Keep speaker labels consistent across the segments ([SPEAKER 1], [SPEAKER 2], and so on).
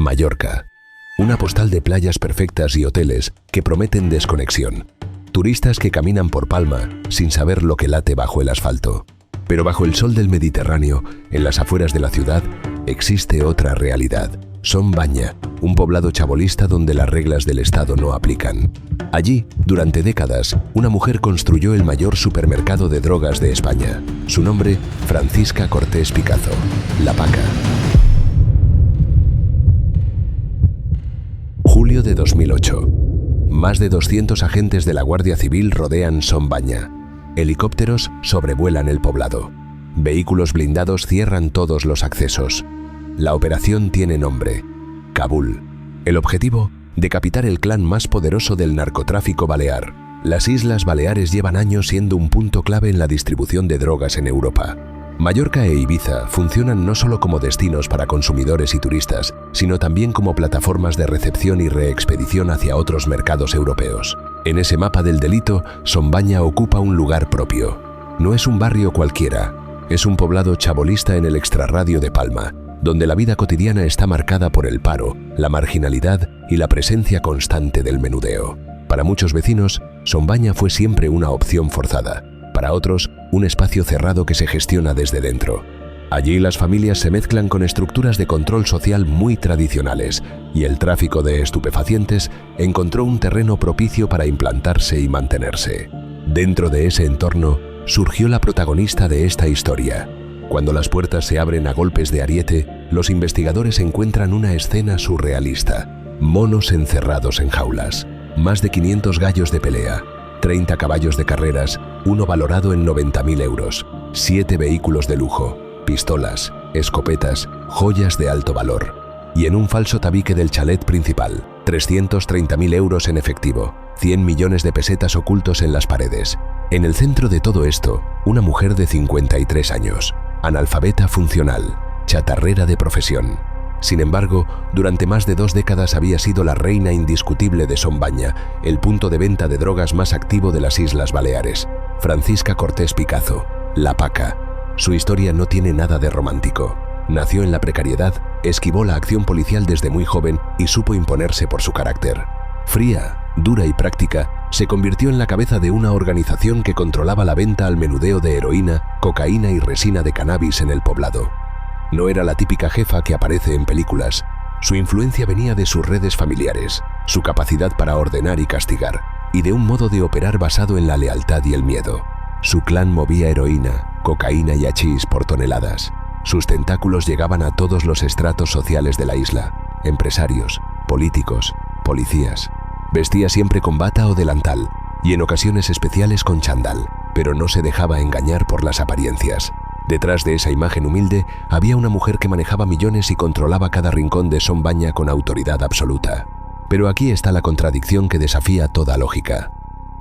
[SPEAKER 1] Mallorca. Una postal de playas perfectas y hoteles que prometen desconexión. Turistas que caminan por Palma sin saber lo que late bajo el asfalto. Pero bajo el sol del Mediterráneo, en las afueras de la ciudad, existe otra realidad. Son Banya, un poblado chabolista donde las reglas del Estado no aplican. Allí, durante décadas, una mujer construyó el mayor supermercado de drogas de España. Su nombre, Francisca Cortés Picazo, La Paca. Julio de 2008. Más de 200 agentes de la Guardia Civil rodean Son Banya. Helicópteros sobrevuelan el poblado. Vehículos blindados cierran todos los accesos. La operación tiene nombre: Kabul. El objetivo: decapitar el clan más poderoso del narcotráfico balear. Las Islas Baleares llevan años siendo un punto clave en la distribución de drogas en Europa. Mallorca e Ibiza funcionan no solo como destinos para consumidores y turistas, sino también como plataformas de recepción y reexpedición hacia otros mercados europeos. En ese mapa del delito, Son Banya ocupa un lugar propio. No es un barrio cualquiera, es un poblado chabolista en el extrarradio de Palma, donde la vida cotidiana está marcada por el paro, la marginalidad y la presencia constante del menudeo. Para muchos vecinos, Son Banya fue siempre una opción forzada. Para otros, un espacio cerrado que se gestiona desde dentro. Allí las familias se mezclan con estructuras de control social muy tradicionales y el tráfico de estupefacientes encontró un terreno propicio para implantarse y mantenerse. Dentro de ese entorno surgió la protagonista de esta historia. Cuando las puertas se abren a golpes de ariete, los investigadores encuentran una escena surrealista. Monos encerrados en jaulas, más de 500 gallos de pelea, 30 caballos de carreras, uno valorado en 90.000 euros, 7 vehículos de lujo, pistolas, escopetas, joyas de alto valor. Y en un falso tabique del chalet principal, 330.000 euros en efectivo, 100 millones de pesetas ocultos en las paredes. En el centro de todo esto, una mujer de 53 años, analfabeta funcional, chatarrera de profesión. Sin embargo, durante más de 2 décadas había sido la reina indiscutible de Son Banya, el punto de venta de drogas más activo de las Islas Baleares. Francisca Cortés Picazo, La Paca. Su historia no tiene nada de romántico. Nació en la precariedad, esquivó la acción policial desde muy joven y supo imponerse por su carácter. Fría, dura y práctica, se convirtió en la cabeza de una organización que controlaba la venta al menudeo de heroína, cocaína y resina de cannabis en el poblado. No era la típica jefa que aparece en películas. Su influencia venía de sus redes familiares, su capacidad para ordenar y castigar, y de un modo de operar basado en la lealtad y el miedo. Su clan movía heroína, cocaína y hachís por toneladas. Sus tentáculos llegaban a todos los estratos sociales de la isla: empresarios, políticos, policías. Vestía siempre con bata o delantal, y en ocasiones especiales con chándal, pero no se dejaba engañar por las apariencias. Detrás de esa imagen humilde había una mujer que manejaba millones y controlaba cada rincón de Son Banya con autoridad absoluta. Pero aquí está la contradicción que desafía toda lógica.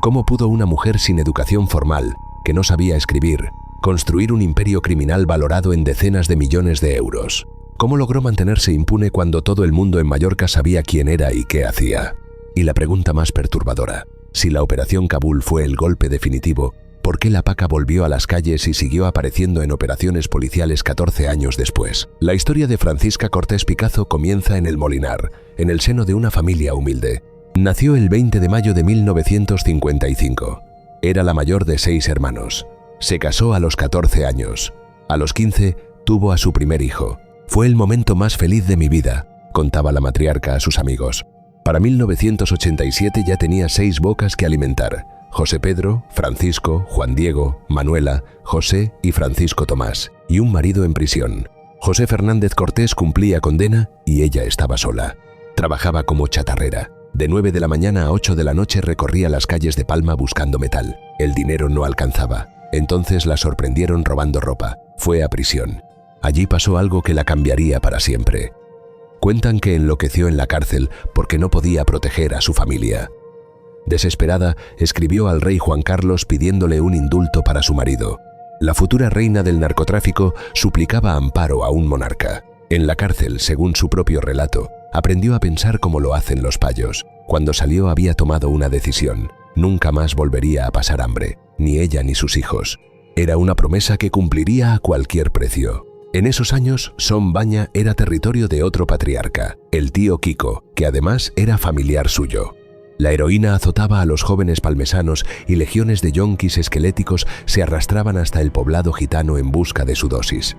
[SPEAKER 1] ¿Cómo pudo una mujer sin educación formal, que no sabía escribir, construir un imperio criminal valorado en decenas de millones de euros? ¿Cómo logró mantenerse impune cuando todo el mundo en Mallorca sabía quién era y qué hacía? Y la pregunta más perturbadora: si la Operación Kabul fue el golpe definitivo, ¿por qué La Paca volvió a las calles y siguió apareciendo en operaciones policiales 14 años después? La historia de Francisca Cortés Picazo comienza en El Molinar, en el seno de una familia humilde. Nació el 20 de mayo de 1955. Era la mayor de 6 hermanos. Se casó a los 14 años. A los 15 tuvo a su primer hijo. Fue el momento más feliz de mi vida, contaba la matriarca a sus amigos. Para 1987 ya tenía 6 bocas que alimentar: José Pedro, Francisco, Juan Diego, Manuela, José y Francisco Tomás, y un marido en prisión. José Fernández Cortés cumplía condena y ella estaba sola. Trabajaba como chatarrera. De 9 de la mañana a 8 de la noche recorría las calles de Palma buscando metal. El dinero no alcanzaba. Entonces la sorprendieron robando ropa. Fue a prisión. Allí pasó algo que la cambiaría para siempre. Cuentan que enloqueció en la cárcel porque no podía proteger a su familia. Desesperada, escribió al rey Juan Carlos pidiéndole un indulto para su marido. La futura reina del narcotráfico suplicaba amparo a un monarca. En la cárcel, según su propio relato, aprendió a pensar como lo hacen los payos. Cuando salió había tomado una decisión: nunca más volvería a pasar hambre, ni ella ni sus hijos. Era una promesa que cumpliría a cualquier precio. En esos años, Son Baña era territorio de otro patriarca, el tío Kiko, que además era familiar suyo. La heroína azotaba a los jóvenes palmesanos y legiones de yonkis esqueléticos se arrastraban hasta el poblado gitano en busca de su dosis.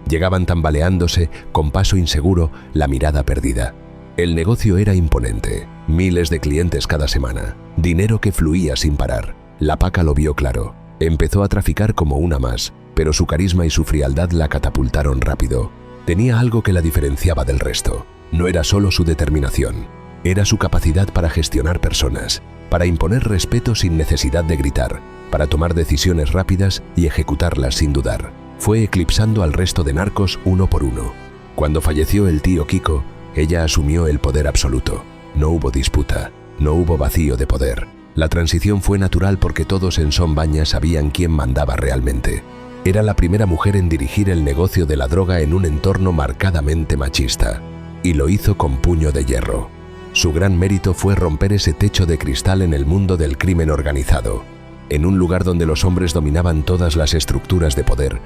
[SPEAKER 1] Llegaban tambaleándose, con paso inseguro, la mirada perdida. El negocio era imponente, miles de clientes cada semana, dinero que fluía sin parar. La Paca lo vio claro. Empezó a traficar como una más, pero su carisma y su frialdad la catapultaron rápido. Tenía algo que la diferenciaba del resto. No era solo su determinación, era su capacidad para gestionar personas, para imponer respeto sin necesidad de gritar, para tomar decisiones rápidas y ejecutarlas sin dudar. Fue eclipsando al resto de narcos uno por uno. Cuando falleció el tío Kiko, ella asumió el poder absoluto. No hubo disputa, no hubo vacío de poder. La transición fue natural porque todos en Son Baña sabían quién mandaba realmente. Era la primera mujer en dirigir el negocio de la droga en un entorno marcadamente machista. Y lo hizo con puño de hierro. Su gran mérito fue romper ese techo de cristal en el mundo del crimen organizado. En un lugar donde los hombres dominaban todas las estructuras de poder,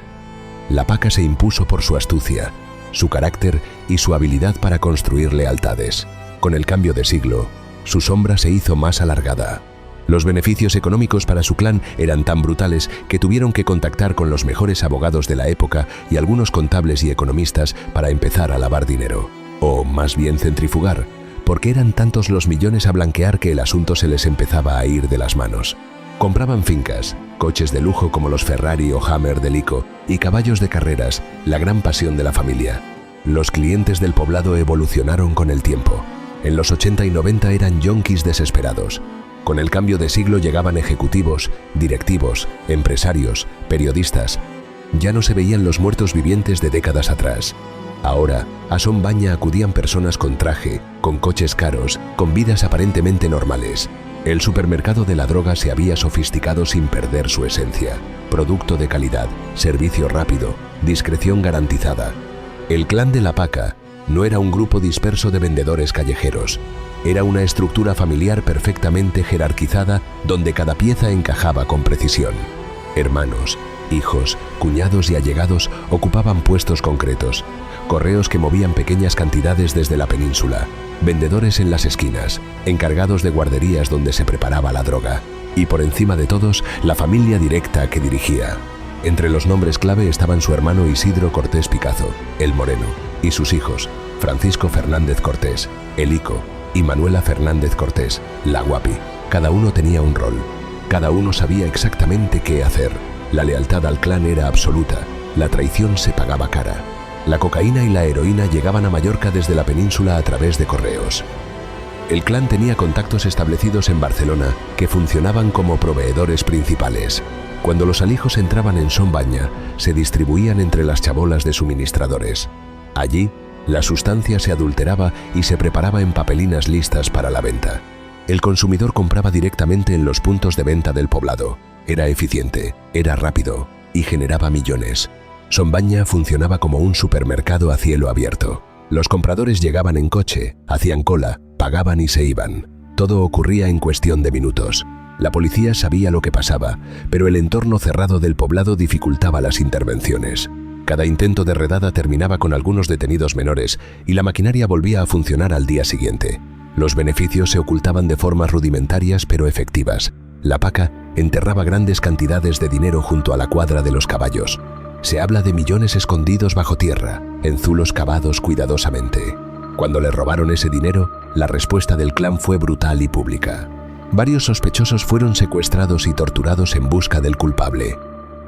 [SPEAKER 1] la Paca se impuso por su astucia, su carácter y su habilidad para construir lealtades. Con el cambio de siglo, su sombra se hizo más alargada. Los beneficios económicos para su clan eran tan brutales que tuvieron que contactar con los mejores abogados de la época y algunos contables y economistas para empezar a lavar dinero. O más bien centrifugar, porque eran tantos los millones a blanquear que el asunto se les empezaba a ir de las manos. Compraban fincas, coches de lujo como los Ferrari o Hammer de Lico y caballos de carreras, la gran pasión de la familia. Los clientes del poblado evolucionaron con el tiempo. En los 80 y 90 eran yonkis desesperados. Con el cambio de siglo llegaban ejecutivos, directivos, empresarios, periodistas. Ya no se veían los muertos vivientes de décadas atrás. Ahora, a Son Baña acudían personas con traje, con coches caros, con vidas aparentemente normales. El supermercado de la droga se había sofisticado sin perder su esencia. Producto de calidad, servicio rápido, discreción garantizada. El clan de la Paca no era un grupo disperso de vendedores callejeros. Era una estructura familiar perfectamente jerarquizada donde cada pieza encajaba con precisión. Hermanos, hijos, cuñados y allegados ocupaban puestos concretos. Correos que movían pequeñas cantidades desde la península. Vendedores en las esquinas, encargados de guarderías donde se preparaba la droga. Y por encima de todos, la familia directa que dirigía. Entre los nombres clave estaban su hermano Isidro Cortés Picazo, el Moreno, y sus hijos, Francisco Fernández Cortés, el Ico, y Manuela Fernández Cortés, la Guapi. Cada uno tenía un rol. Cada uno sabía exactamente qué hacer. La lealtad al clan era absoluta. La traición se pagaba cara. La cocaína y la heroína llegaban a Mallorca desde la península a través de correos. El clan tenía contactos establecidos en Barcelona que funcionaban como proveedores principales. Cuando los alijos entraban en Son Baña, se distribuían entre las chabolas de suministradores. Allí, la sustancia se adulteraba y se preparaba en papelinas listas para la venta. El consumidor compraba directamente en los puntos de venta del poblado. Era eficiente, era rápido y generaba millones. Son Baña funcionaba como un supermercado a cielo abierto. Los compradores llegaban en coche, hacían cola, pagaban y se iban. Todo ocurría en cuestión de minutos. La policía sabía lo que pasaba, pero el entorno cerrado del poblado dificultaba las intervenciones. Cada intento de redada terminaba con algunos detenidos menores y la maquinaria volvía a funcionar al día siguiente. Los beneficios se ocultaban de formas rudimentarias pero efectivas. La Paca enterraba grandes cantidades de dinero junto a la cuadra de los caballos. Se habla de millones escondidos bajo tierra, en zulos cavados cuidadosamente. Cuando le robaron ese dinero, la respuesta del clan fue brutal y pública. Varios sospechosos fueron secuestrados y torturados en busca del culpable.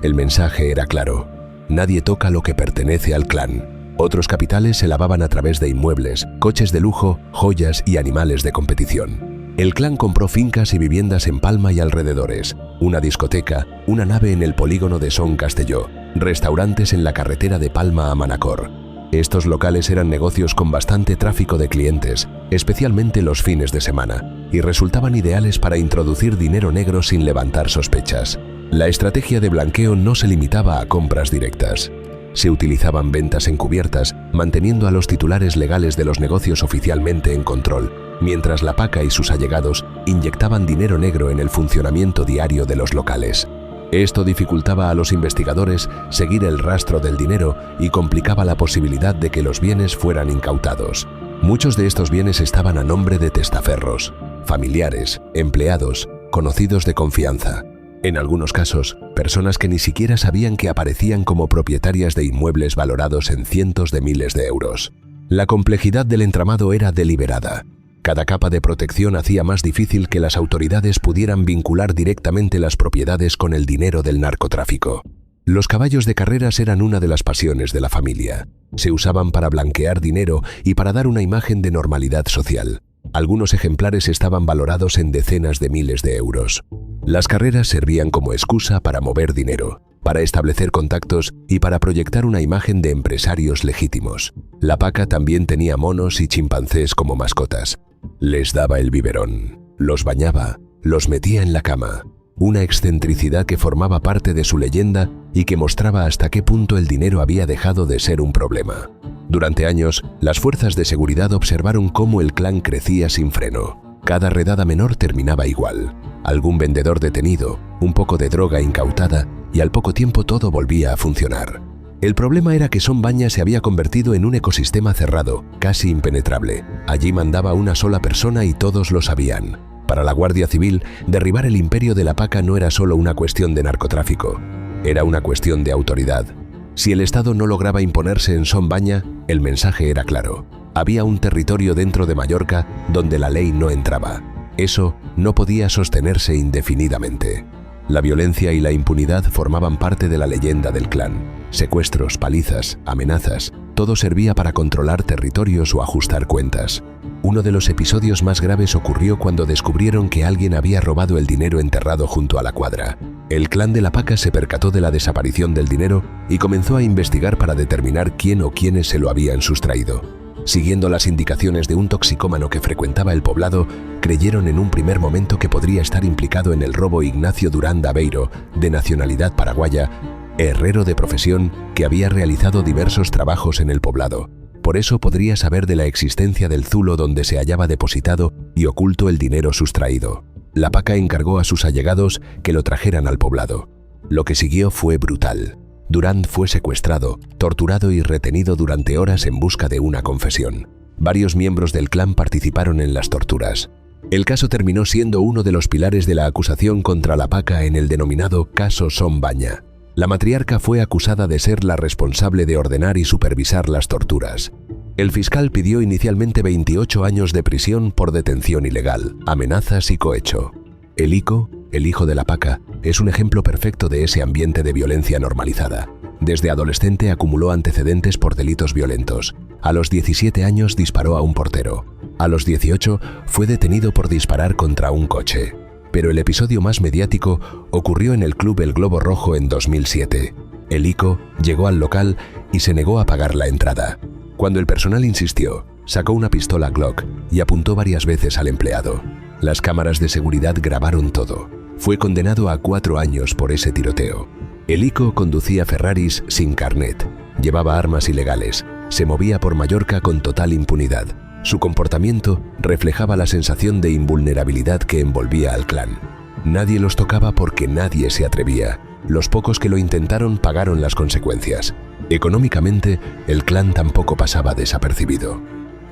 [SPEAKER 1] El mensaje era claro: nadie toca lo que pertenece al clan. Otros capitales se lavaban a través de inmuebles, coches de lujo, joyas y animales de competición. El clan compró fincas y viviendas en Palma y alrededores, una discoteca, una nave en el polígono de Son Castelló, restaurantes en la carretera de Palma a Manacor. Estos locales eran negocios con bastante tráfico de clientes, especialmente los fines de semana, y resultaban ideales para introducir dinero negro sin levantar sospechas. La estrategia de blanqueo no se limitaba a compras directas. Se utilizaban ventas encubiertas, manteniendo a los titulares legales de los negocios oficialmente en control, mientras la Paca y sus allegados inyectaban dinero negro en el funcionamiento diario de los locales. Esto dificultaba a los investigadores seguir el rastro del dinero y complicaba la posibilidad de que los bienes fueran incautados. Muchos de estos bienes estaban a nombre de testaferros, familiares, empleados, conocidos de confianza. En algunos casos, personas que ni siquiera sabían que aparecían como propietarias de inmuebles valorados en cientos de miles de euros. La complejidad del entramado era deliberada. Cada capa de protección hacía más difícil que las autoridades pudieran vincular directamente las propiedades con el dinero del narcotráfico. Los caballos de carreras eran una de las pasiones de la familia. Se usaban para blanquear dinero y para dar una imagen de normalidad social. Algunos ejemplares estaban valorados en decenas de miles de euros. Las carreras servían como excusa para mover dinero, para establecer contactos y para proyectar una imagen de empresarios legítimos. La paca también tenía monos y chimpancés como mascotas. Les daba el biberón, los bañaba, los metía en la cama. Una excentricidad que formaba parte de su leyenda y que mostraba hasta qué punto el dinero había dejado de ser un problema. Durante años, las fuerzas de seguridad observaron cómo el clan crecía sin freno. Cada redada menor terminaba igual. Algún vendedor detenido, un poco de droga incautada y al poco tiempo todo volvía a funcionar. El problema era que Son Banya se había convertido en un ecosistema cerrado, casi impenetrable. Allí mandaba una sola persona y todos lo sabían. Para la Guardia Civil, derribar el imperio de la paca no era solo una cuestión de narcotráfico, era una cuestión de autoridad. Si el Estado no lograba imponerse en Son Banya, el mensaje era claro. Había un territorio dentro de Mallorca donde la ley no entraba. Eso no podía sostenerse indefinidamente. La violencia y la impunidad formaban parte de la leyenda del clan. Secuestros, palizas, amenazas, todo servía para controlar territorios o ajustar cuentas. Uno de los episodios más graves ocurrió cuando descubrieron que alguien había robado el dinero enterrado junto a la cuadra. El clan de la paca se percató de la desaparición del dinero y comenzó a investigar para determinar quién o quiénes se lo habían sustraído. Siguiendo las indicaciones de un toxicómano que frecuentaba el poblado, creyeron en un primer momento que podría estar implicado en el robo Ignacio Durán Daveiro, de nacionalidad paraguaya, herrero de profesión que había realizado diversos trabajos en el poblado. Por eso podría saber de la existencia del zulo donde se hallaba depositado y oculto el dinero sustraído. La paca encargó a sus allegados que lo trajeran al poblado. Lo que siguió fue brutal. Durán fue secuestrado, torturado y retenido durante horas en busca de una confesión. Varios miembros del clan participaron en las torturas. El caso terminó siendo uno de los pilares de la acusación contra la paca en el denominado caso Son Banya. La matriarca fue acusada de ser la responsable de ordenar y supervisar las torturas. El fiscal pidió inicialmente 28 años de prisión por detención ilegal, amenazas y cohecho. El Ico, el hijo de la paca, es un ejemplo perfecto de ese ambiente de violencia normalizada. Desde adolescente acumuló antecedentes por delitos violentos. A los 17 años disparó a un portero. A los 18 fue detenido por disparar contra un coche. Pero el episodio más mediático ocurrió en el club El Globo Rojo en 2007. El Ico llegó al local y se negó a pagar la entrada. Cuando el personal insistió, sacó una pistola Glock y apuntó varias veces al empleado. Las cámaras de seguridad grabaron todo. Fue condenado a 4 años por ese tiroteo. El Ico conducía Ferraris sin carnet, llevaba armas ilegales, se movía por Mallorca con total impunidad. Su comportamiento reflejaba la sensación de invulnerabilidad que envolvía al clan. Nadie los tocaba porque nadie se atrevía. Los pocos que lo intentaron pagaron las consecuencias. Económicamente, el clan tampoco pasaba desapercibido.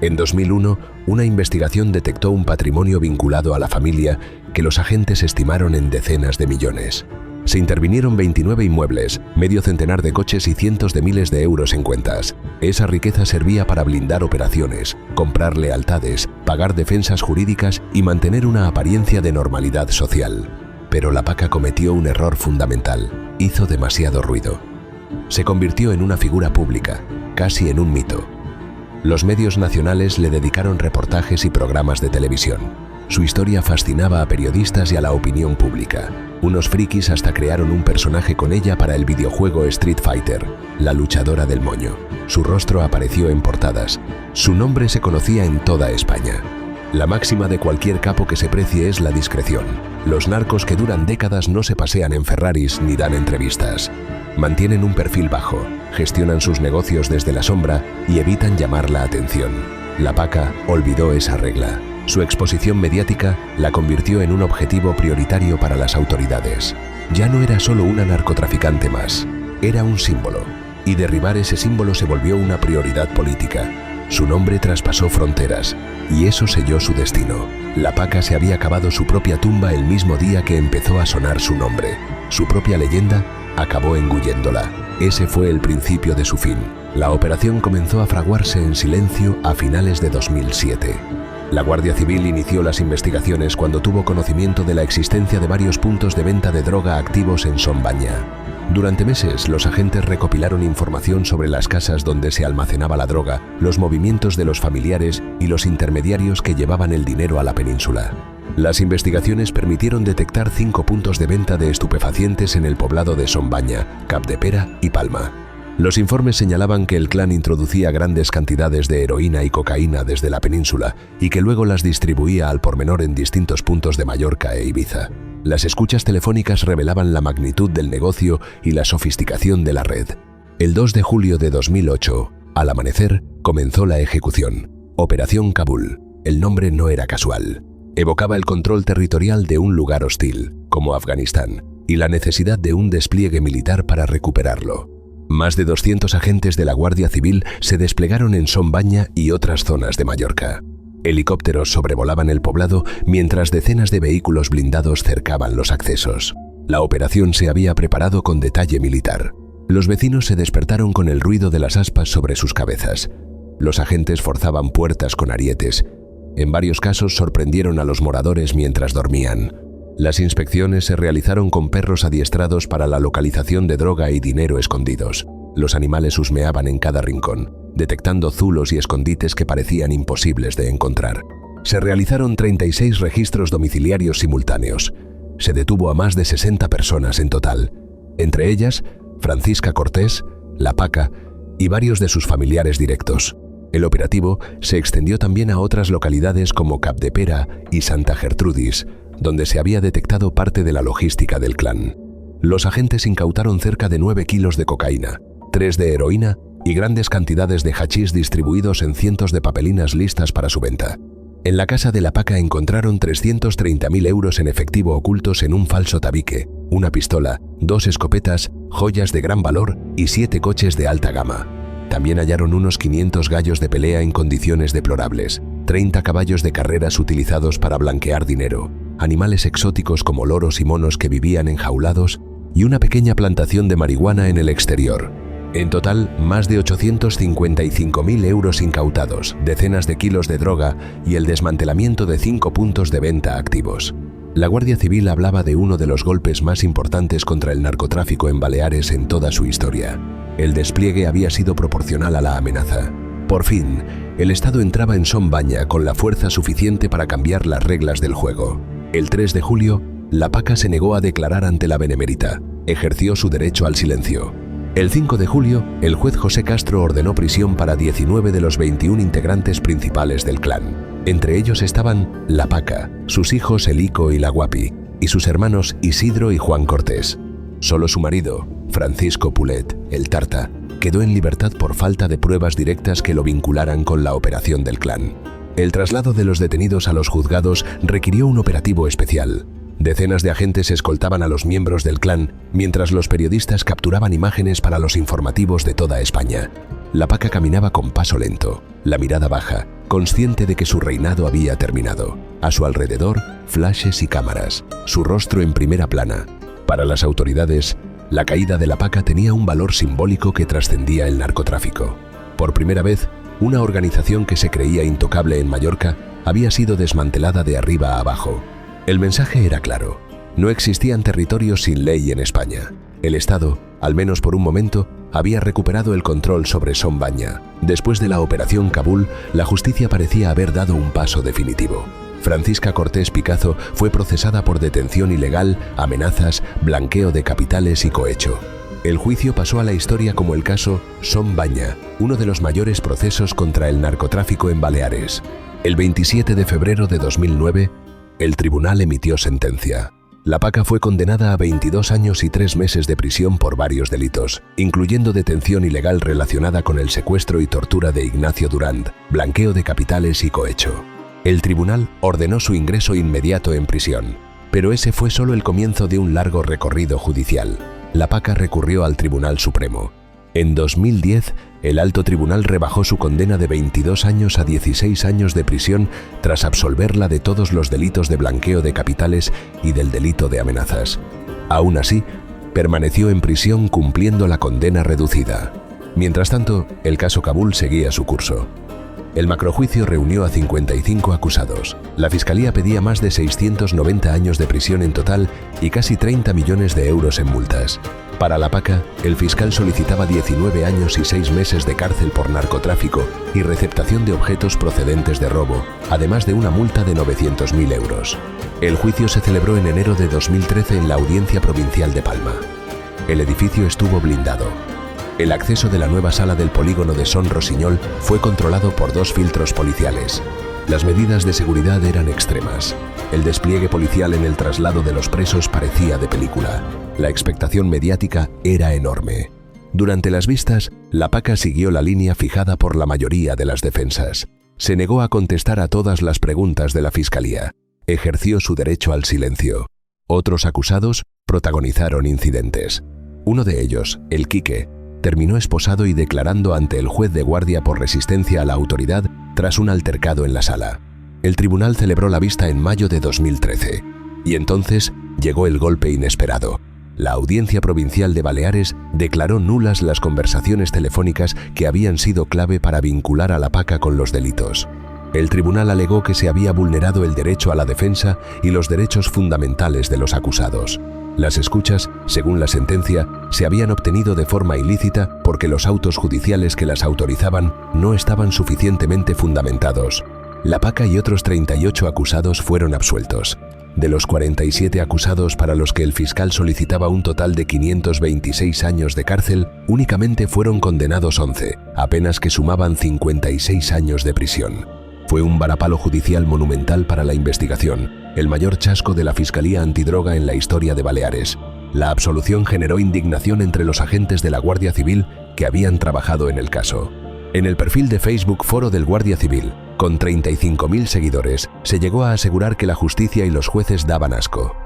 [SPEAKER 1] En 2001, una investigación detectó un patrimonio vinculado a la familia que los agentes estimaron en decenas de millones. Se intervinieron 29 inmuebles, medio centenar de coches y cientos de miles de euros en cuentas. Esa riqueza servía para blindar operaciones, comprar lealtades, pagar defensas jurídicas y mantener una apariencia de normalidad social. Pero la paca cometió un error fundamental. Hizo demasiado ruido. Se convirtió en una figura pública, casi en un mito. Los medios nacionales le dedicaron reportajes y programas de televisión. Su historia fascinaba a periodistas y a la opinión pública. Unos frikis hasta crearon un personaje con ella para el videojuego Street Fighter, la luchadora del moño. Su rostro apareció en portadas. Su nombre se conocía en toda España. La máxima de cualquier capo que se precie es la discreción. Los narcos que duran décadas no se pasean en Ferraris ni dan entrevistas. Mantienen un perfil bajo, gestionan sus negocios desde la sombra y evitan llamar la atención. La paca olvidó esa regla. Su exposición mediática la convirtió en un objetivo prioritario para las autoridades. Ya no era solo una narcotraficante más, era un símbolo, y derribar ese símbolo se volvió una prioridad política. Su nombre traspasó fronteras, y eso selló su destino. La Paca se había cavado su propia tumba el mismo día que empezó a sonar su nombre. Su propia leyenda acabó engulléndola. Ese fue el principio de su fin. La operación comenzó a fraguarse en silencio a finales de 2007. La Guardia Civil inició las investigaciones cuando tuvo conocimiento de la existencia de varios puntos de venta de droga activos en Son Baña. Durante meses, los agentes recopilaron información sobre las casas donde se almacenaba la droga, los movimientos de los familiares y los intermediarios que llevaban el dinero a la península. Las investigaciones permitieron detectar 5 puntos de venta de estupefacientes en el poblado de Son Baña, Capdepera y Palma. Los informes señalaban que el clan introducía grandes cantidades de heroína y cocaína desde la península y que luego las distribuía al por menor en distintos puntos de Mallorca e Ibiza. Las escuchas telefónicas revelaban la magnitud del negocio y la sofisticación de la red. El 2 de julio de 2008, al amanecer, comenzó la ejecución. Operación Kabul. El nombre no era casual. Evocaba el control territorial de un lugar hostil, como Afganistán, y la necesidad de un despliegue militar para recuperarlo. Más de 200 agentes de la Guardia Civil se desplegaron en Son Baña y otras zonas de Mallorca. Helicópteros sobrevolaban el poblado mientras decenas de vehículos blindados cercaban los accesos. La operación se había preparado con detalle militar. Los vecinos se despertaron con el ruido de las aspas sobre sus cabezas. Los agentes forzaban puertas con arietes. En varios casos sorprendieron a los moradores mientras dormían. Las inspecciones se realizaron con perros adiestrados para la localización de droga y dinero escondidos. Los animales husmeaban en cada rincón, detectando zulos y escondites que parecían imposibles de encontrar. Se realizaron 36 registros domiciliarios simultáneos. Se detuvo a más de 60 personas en total, entre ellas Francisca Cortés, La Paca y varios de sus familiares directos. El operativo se extendió también a otras localidades como Capdepera y Santa Gertrudis, donde se había detectado parte de la logística del clan. Los agentes incautaron cerca de 9 kilos de cocaína, 3 de heroína y grandes cantidades de hachís distribuidos en cientos de papelinas listas para su venta. En la casa de La Paca encontraron 330.000 euros en efectivo ocultos en un falso tabique, una pistola, 2 escopetas, joyas de gran valor y 7 coches de alta gama. También hallaron unos 500 gallos de pelea en condiciones deplorables, 30 caballos de carreras utilizados para blanquear dinero, animales exóticos como loros y monos que vivían enjaulados y una pequeña plantación de marihuana en el exterior. En total, más de 855.000 euros incautados, decenas de kilos de droga y el desmantelamiento de 5 puntos de venta activos. La Guardia Civil hablaba de uno de los golpes más importantes contra el narcotráfico en Baleares en toda su historia. El despliegue había sido proporcional a la amenaza. Por fin, el Estado entraba en Son Baña con la fuerza suficiente para cambiar las reglas del juego. El 3 de julio, La Paca se negó a declarar ante la Benemérita. Ejerció su derecho al silencio. El 5 de julio, el juez José Castro ordenó prisión para 19 de los 21 integrantes principales del clan. Entre ellos estaban La Paca, sus hijos Elico y La Guapi, y sus hermanos Isidro y Juan Cortés. Solo su marido, Francisco Pulet, el Tarta, quedó en libertad por falta de pruebas directas que lo vincularan con la operación del clan. El traslado de los detenidos a los juzgados requirió un operativo especial. Decenas de agentes escoltaban a los miembros del clan, mientras los periodistas capturaban imágenes para los informativos de toda España. La Paca caminaba con paso lento, la mirada baja, consciente de que su reinado había terminado. A su alrededor, flashes y cámaras, su rostro en primera plana. Para las autoridades, la caída de La Paca tenía un valor simbólico que trascendía el narcotráfico. Por primera vez, una organización que se creía intocable en Mallorca había sido desmantelada de arriba a abajo. El mensaje era claro: no existían territorios sin ley en España. El Estado, al menos por un momento, había recuperado el control sobre Son Baña. Después de la operación Kabul, la justicia parecía haber dado un paso definitivo. Francisca Cortés Picazo fue procesada por detención ilegal, amenazas, blanqueo de capitales y cohecho. El juicio pasó a la historia como el caso Son Baña, uno de los mayores procesos contra el narcotráfico en Baleares. El 27 de febrero de 2009, el tribunal emitió sentencia. La Paca fue condenada a 22 años y 3 meses de prisión por varios delitos, incluyendo detención ilegal relacionada con el secuestro y tortura de Ignacio Durand, blanqueo de capitales y cohecho. El tribunal ordenó su ingreso inmediato en prisión. Pero ese fue solo el comienzo de un largo recorrido judicial. La Paca recurrió al Tribunal Supremo. En 2010, el Alto Tribunal rebajó su condena de 22 años a 16 años de prisión tras absolverla de todos los delitos de blanqueo de capitales y del delito de amenazas. Aún así, permaneció en prisión cumpliendo la condena reducida. Mientras tanto, el caso Kabul seguía su curso. El macrojuicio reunió a 55 acusados. La Fiscalía pedía más de 690 años de prisión en total y casi 30 millones de euros en multas. Para la Paca, el fiscal solicitaba 19 años y 6 meses de cárcel por narcotráfico y receptación de objetos procedentes de robo, además de una multa de 900.000 euros. El juicio se celebró en enero de 2013 en la Audiencia Provincial de Palma. El edificio estuvo blindado. El acceso de la nueva sala del polígono de Son Rosiñol fue controlado por 2 filtros policiales. Las medidas de seguridad eran extremas. El despliegue policial en el traslado de los presos parecía de película. La expectación mediática era enorme. Durante las vistas, la Paca siguió la línea fijada por la mayoría de las defensas. Se negó a contestar a todas las preguntas de la Fiscalía. Ejerció su derecho al silencio. Otros acusados protagonizaron incidentes. Uno de ellos, el Quique, terminó esposado y declarando ante el juez de guardia por resistencia a la autoridad tras un altercado en la sala. El tribunal celebró la vista en mayo de 2013. Y entonces llegó el golpe inesperado. La Audiencia Provincial de Baleares declaró nulas las conversaciones telefónicas que habían sido clave para vincular a la Paca con los delitos. El tribunal alegó que se había vulnerado el derecho a la defensa y los derechos fundamentales de los acusados. Las escuchas, según la sentencia, se habían obtenido de forma ilícita porque los autos judiciales que las autorizaban no estaban suficientemente fundamentados. La Paca y otros 38 acusados fueron absueltos. De los 47 acusados para los que el fiscal solicitaba un total de 526 años de cárcel, únicamente fueron condenados 11, apenas que sumaban 56 años de prisión. Fue un varapalo judicial monumental para la investigación, el mayor chasco de la Fiscalía Antidroga en la historia de Baleares. La absolución generó indignación entre los agentes de la Guardia Civil que habían trabajado en el caso. En el perfil de Facebook Foro del Guardia Civil, con 35.000 seguidores, se llegó a asegurar que la justicia y los jueces daban asco.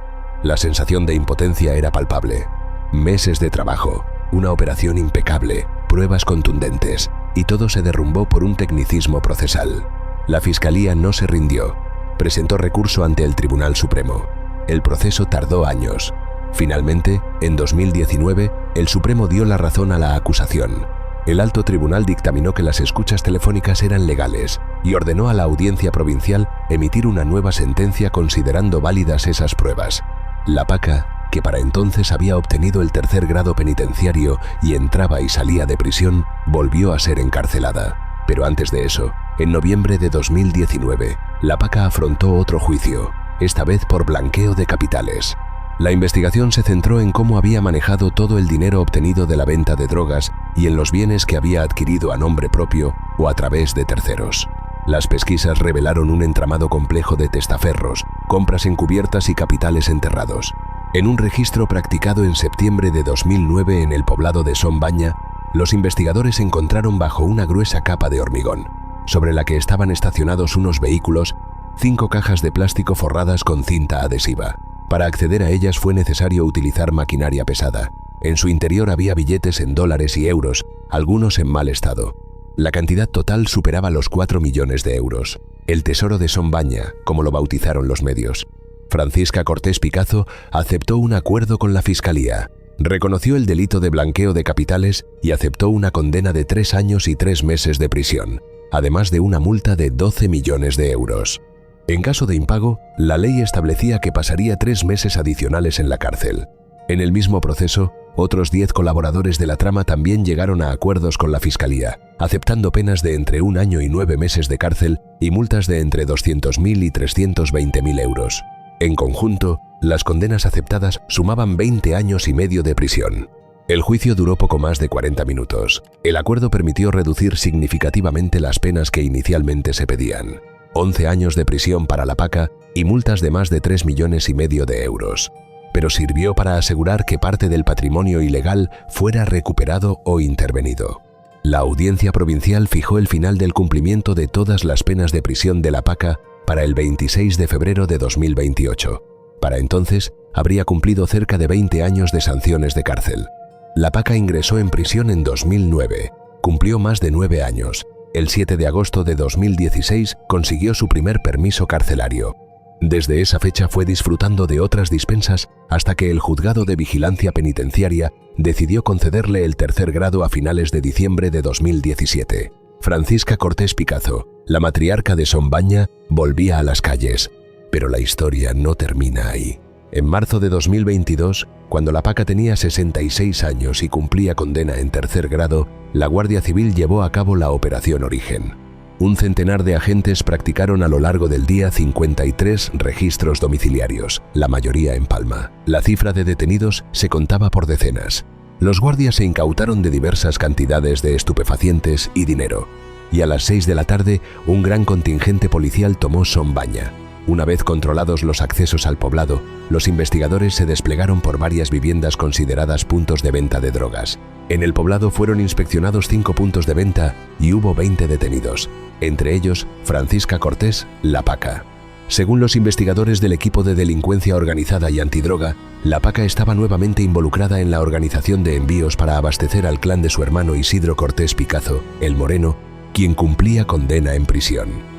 [SPEAKER 1] La sensación de impotencia era palpable. Meses de trabajo, una operación impecable, pruebas contundentes, y todo se derrumbó por un tecnicismo procesal. La Fiscalía no se rindió. Presentó recurso ante el Tribunal Supremo. El proceso tardó años. Finalmente, en 2019, el Supremo dio la razón a la acusación. El Alto Tribunal dictaminó que las escuchas telefónicas eran legales y ordenó a la Audiencia Provincial emitir una nueva sentencia considerando válidas esas pruebas. La Paca, que para entonces había obtenido el 3er grado penitenciario y entraba y salía de prisión, volvió a ser encarcelada. Pero antes de eso, en noviembre de 2019, la Paca afrontó otro juicio, esta vez por blanqueo de capitales. La investigación se centró en cómo había manejado todo el dinero obtenido de la venta de drogas y en los bienes que había adquirido a nombre propio o a través de terceros. Las pesquisas revelaron un entramado complejo de testaferros, compras encubiertas y capitales enterrados. En un registro practicado en septiembre de 2009 en el poblado de Son Baña, los investigadores encontraron bajo una gruesa capa de hormigón, sobre la que estaban estacionados unos vehículos, 5 cajas de plástico forradas con cinta adhesiva. Para acceder a ellas fue necesario utilizar maquinaria pesada. En su interior había billetes en dólares y euros, algunos en mal estado. La cantidad total superaba los 4 millones de euros. El tesoro de Son Baña, como lo bautizaron los medios. Francisca Cortés Picazo aceptó un acuerdo con la Fiscalía. Reconoció el delito de blanqueo de capitales y aceptó una condena de 3 años y 3 meses de prisión, además de una multa de 12 millones de euros. En caso de impago, la ley establecía que pasaría 3 meses adicionales en la cárcel. En el mismo proceso, otros 10 colaboradores de la trama también llegaron a acuerdos con la Fiscalía, aceptando penas de entre 1 año y 9 meses de cárcel y multas de entre 200.000 y 320.000 euros. En conjunto, las condenas aceptadas sumaban 20 años y medio de prisión. El juicio duró poco más de 40 minutos. El acuerdo permitió reducir significativamente las penas que inicialmente se pedían. 11 años de prisión para la Paca y multas de más de 3,5 millones de euros. Pero sirvió para asegurar que parte del patrimonio ilegal fuera recuperado o intervenido. La Audiencia Provincial fijó el final del cumplimiento de todas las penas de prisión de la Paca para el 26 de febrero de 2028. Para entonces, habría cumplido cerca de 20 años de sanciones de cárcel. La Paca ingresó en prisión en 2009. Cumplió más de 9 años. El 7 de agosto de 2016 consiguió su primer permiso carcelario. Desde esa fecha fue disfrutando de otras dispensas hasta que el Juzgado de Vigilancia Penitenciaria decidió concederle el tercer grado a finales de diciembre de 2017. Francisca Cortés Picazo, la matriarca de Sombaña, volvía a las calles. Pero la historia no termina ahí. En marzo de 2022, cuando la Paca tenía 66 años y cumplía condena en tercer grado, la Guardia Civil llevó a cabo la Operación Origen. Un centenar de agentes practicaron a lo largo del día 53 registros domiciliarios, la mayoría en Palma. La cifra de detenidos se contaba por decenas. Los guardias se incautaron de diversas cantidades de estupefacientes y dinero. Y a las 6 de la tarde, un gran contingente policial tomó Sombaña. Una vez controlados los accesos al poblado, los investigadores se desplegaron por varias viviendas consideradas puntos de venta de drogas. En el poblado fueron inspeccionados 5 puntos de venta y hubo 20 detenidos, entre ellos Francisca Cortés, la Paca. Según los investigadores del equipo de delincuencia organizada y antidroga, la Paca estaba nuevamente involucrada en la organización de envíos para abastecer al clan de su hermano Isidro Cortés Picazo, el Moreno, quien cumplía condena en prisión.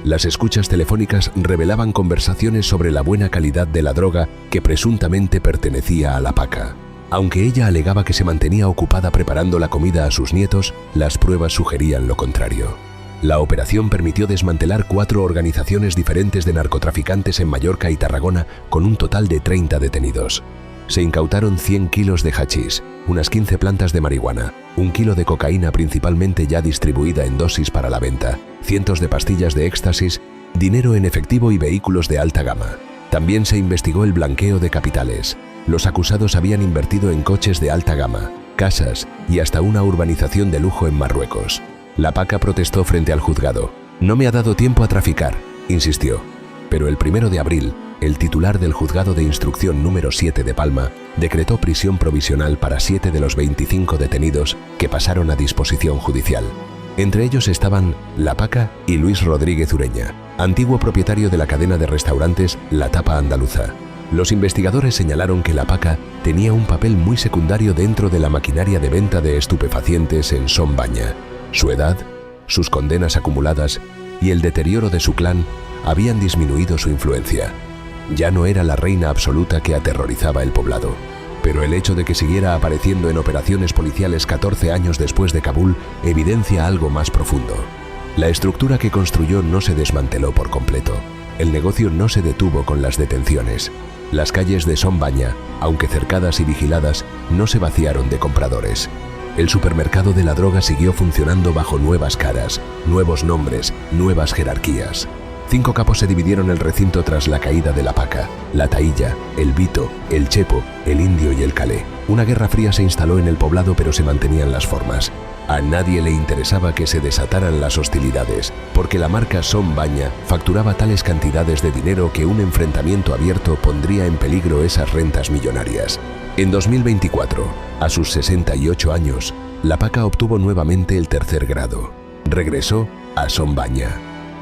[SPEAKER 1] Las escuchas telefónicas revelaban conversaciones sobre la buena calidad de la droga que presuntamente pertenecía a la Paca. Aunque ella alegaba que se mantenía ocupada preparando la comida a sus nietos, las pruebas sugerían lo contrario. La operación permitió desmantelar 4 organizaciones diferentes de narcotraficantes en Mallorca y Tarragona con un total de 30 detenidos. Se incautaron 100 kilos de hachís, unas 15 plantas de marihuana, 1 kilo de cocaína principalmente ya distribuida en dosis para la venta, cientos de pastillas de éxtasis, dinero en efectivo y vehículos de alta gama. También se investigó el blanqueo de capitales. Los acusados habían invertido en coches de alta gama, casas y hasta una urbanización de lujo en Marruecos. La Paca protestó frente al juzgado. «No me ha dado tiempo a traficar», insistió. Pero el 1 de abril, el titular del Juzgado de Instrucción número 7 de Palma decretó prisión provisional para 7 de los 25 detenidos que pasaron a disposición judicial. Entre ellos estaban la Paca y Luis Rodríguez Ureña, antiguo propietario de la cadena de restaurantes La Tapa Andaluza. Los investigadores señalaron que la Paca tenía un papel muy secundario dentro de la maquinaria de venta de estupefacientes en Sombaña. Su edad, sus condenas acumuladas y el deterioro de su clan habían disminuido su influencia. Ya no era la reina absoluta que aterrorizaba el poblado, pero el hecho de que siguiera apareciendo en operaciones policiales 14 años después de Kabul evidencia algo más profundo. La estructura que construyó no se desmanteló por completo. El negocio no se detuvo con las detenciones. Las calles de Sombaña, aunque cercadas y vigiladas, no se vaciaron de compradores. El supermercado de la droga siguió funcionando bajo nuevas caras, nuevos nombres, nuevas jerarquías. 5 capos se dividieron el recinto tras la caída de la Paca: la Tailla, el Vito, el Chepo, el Indio y el Calé. Una guerra fría se instaló en el poblado, pero se mantenían las formas. A nadie le interesaba que se desataran las hostilidades, porque la marca Sombaña facturaba tales cantidades de dinero que un enfrentamiento abierto pondría en peligro esas rentas millonarias. En 2024, a sus 68 años, la Paca obtuvo nuevamente el tercer grado. Regresó a Sombaña.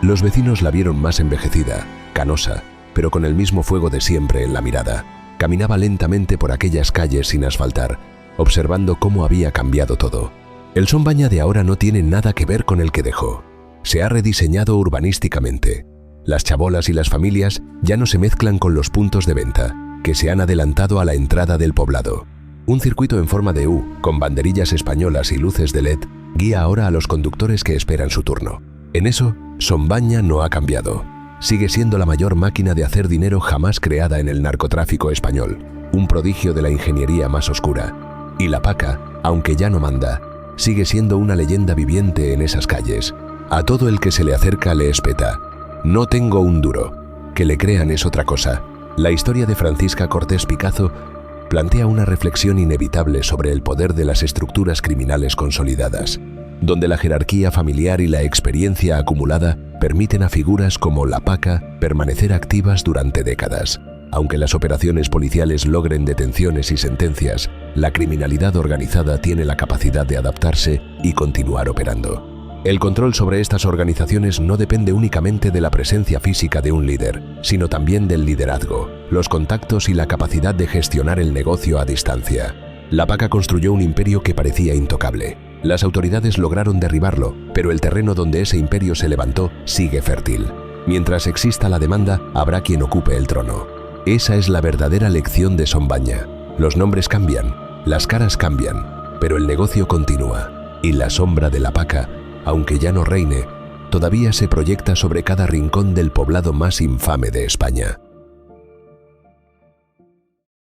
[SPEAKER 1] Los vecinos la vieron más envejecida, canosa, pero con el mismo fuego de siempre en la mirada. Caminaba lentamente por aquellas calles sin asfaltar, observando cómo había cambiado todo. El Sombaña de ahora no tiene nada que ver con el que dejó. Se ha rediseñado urbanísticamente. Las chabolas y las familias ya no se mezclan con los puntos de venta, que se han adelantado a la entrada del poblado. Un circuito en forma de U, con banderillas españolas y luces de LED, guía ahora a los conductores que esperan su turno. En eso, Sombaña no ha cambiado. Sigue siendo la mayor máquina de hacer dinero jamás creada en el narcotráfico español, un prodigio de la ingeniería más oscura. Y la Paca, aunque ya no manda, sigue siendo una leyenda viviente en esas calles. A todo el que se le acerca le espeta: «No tengo un duro». Que le crean es otra cosa. La historia de Francisca Cortés Picazo plantea una reflexión inevitable sobre el poder de las estructuras criminales consolidadas, donde la jerarquía familiar y la experiencia acumulada permiten a figuras como la Paca permanecer activas durante décadas. Aunque las operaciones policiales logren detenciones y sentencias, la criminalidad organizada tiene la capacidad de adaptarse y continuar operando. El control sobre estas organizaciones no depende únicamente de la presencia física de un líder, sino también del liderazgo, los contactos y la capacidad de gestionar el negocio a distancia. La PACA construyó un imperio que parecía intocable. Las autoridades lograron derribarlo, pero el terreno donde ese imperio se levantó sigue fértil. Mientras exista la demanda, habrá quien ocupe el trono. Esa es la verdadera lección de Sombaña. Los nombres cambian, las caras cambian, pero el negocio continúa. Y la sombra de la PACA, aunque ya no reine, todavía se proyecta sobre cada rincón del poblado más infame de España.